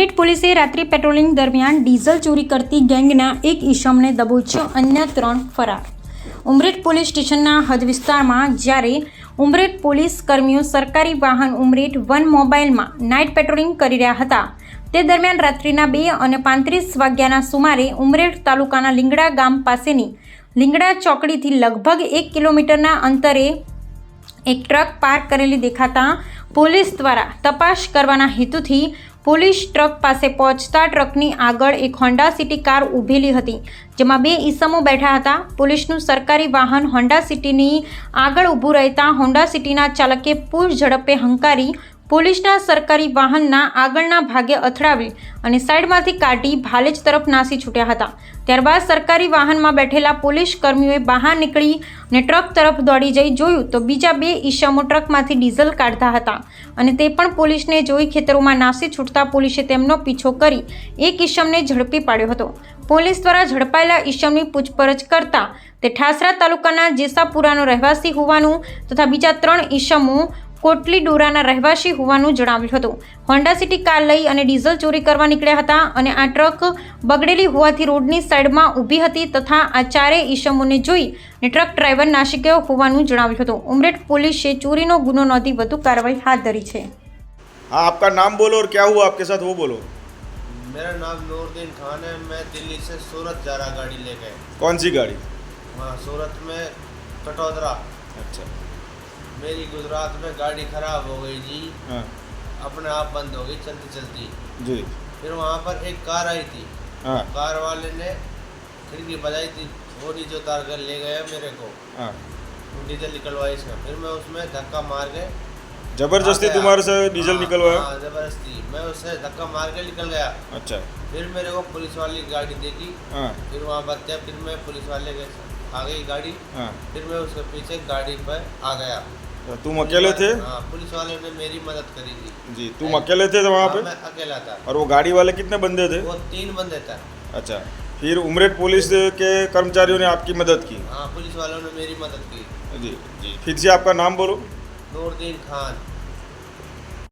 ઉમરેઠ પોલીસે રાત્રિ પેટ્રોલિંગ દરમિયાન ડીઝલ ચોરી કરતી ગેંગના એક ઈસમને દબોચ્યો, અન્ય 3 ફરાર. ઉમરેઠ પોલીસ સ્ટેશનના હદ વિસ્તારમાં જ્યારે ઉમરેઠ પોલીસ કર્મીઓ સરકારી વાહન ઉમરેઠ 1 મોબાઈલમાં નાઇટ પેટ્રોલિંગ કરી રહ્યા હતા, તે દરમિયાન રાત્રિના 2:35 વાગ્યાના સુમારે ઉમરેઠ તાલુકાના લીંગડા ગામ પાસેની લીંગડા ચોકડીથી લગભગ 1 કિલોમીટરના અંતરે એક ટ્રક પાર્ક કરેલી દેખાતા પોલીસ દ્વારા તપાસ કરવાના હેતુથી પોલીસ ટ્રક પાસે પહોંચતા ટ્રકની આગળ એક હોન્ડા સિટી કાર ઊભેલી હતી, જેમાં 2 ઈસમો બેઠા હતા. પોલીસનું સરકારી વાહન હોન્ડા સિટીની આગળ ઊભું રહેતા હોન્ડા સિટીના ચાલકે પૂર ઝડપે હંકારી પોલીસના સરકારી વાહનના આગળના ભાગે અથડાવી અને સાઈડમાંથી કાઢી ભાલેજ તરફ નાસી છૂટ્યા હતા. ત્યારબાદ સરકારી વાહનમાં બેઠેલા પોલીસ કર્મીઓએ બહાર નીકળી અને ટ્રક તરફ દોડી જઈ જોયું તો બીજા 2 ઈસમો ટ્રકમાંથી ડીઝલ કાઢતા હતા અને તે પણ પોલીસને જોઈ ખેતરોમાં નાસી છૂટતા પોલીસે તેમનો પીછો કરી એક ઈસમને ઝડપી પાડ્યો હતો. પોલીસ દ્વારા ઝડપાયેલા ઈસમની પૂછપરછ કરતા તે ઠાસરા તાલુકાના જેસાપુરાનો રહેવાસી હોવાનું તથા બીજા 3 ઈસમો કોટલી ડોરાના રહેવાસી હોવાનું જણાવ્યું હતું. હોન્ડા સિટી કાર લઈ અને ડીઝલ ચોરી કરવા નીકળ્યા હતા અને આ ટ્રક બગડેલી હોવાથી રોડની સાઈડમાં ઊભી હતી તથા આ 4 ઈસમોને જોઈ અને ટ્રક ડ્રાઈવર નાસી ગયો હોવાનું જણાવ્યું હતું. ઉમરેઠ પોલીસે ચોરીનો ગુનો નોંધી વધુ કાર્યવાહી હાથ ધરી છે. हाँ, आपका नाम बोलो और क्या हुआ आपके साथ वो बोलो. मेरा नाम नूरदीन खान है. मैं दिल्ली से सूरत जा रहा गाड़ी लेके. कौन सी गाड़ी? वहाँ सूरत में कटौदरा. अच्छा. मेरी गुजरात में गाड़ी खराब हो गई जी. हाँ. अपने आप बंद हो गई चलती चलती. जी. फिर वहाँ पर एक कार आई थी. हाँ. कार वाले ने खिड़की बजाई थी, वो नीचे उतार कर ले गया मेरे को. हाँ. डीजल निकलवाई इसका. फिर मैं उसमें धक्का मार के जबरदस्ती तुम्हारे से डीजल निकलवाया? हाँ, जबरदस्ती मैं उससे धक्का मार के निकल गया. अच्छा. फिर मेरे को पुलिस वाली गाड़ी देखी. हाँ. फिर वहाँ पर थे. फिर मैं पुलिस वाले के आ गई गाड़ी. हाँ. फिर मैं उसके पीछे गाड़ी पर आ गया. तो तुम अकेले थे? हाँ, पुलिस वाले ने मेरी मदद करी थी. जी. तुम अकेले थे वहाँ पे? मैं अकेला था. और वो गाड़ी वाले कितने बंदे थे? वो 3 बंदे थे. अच्छा. फिर उमरेठ पुलिस के कर्मचारियों ने आपकी मदद की? हाँ, पुलिस वालों ने मेरी मदद की. जी जी. फिर से आपका नाम बोलो. नूरदीन खान.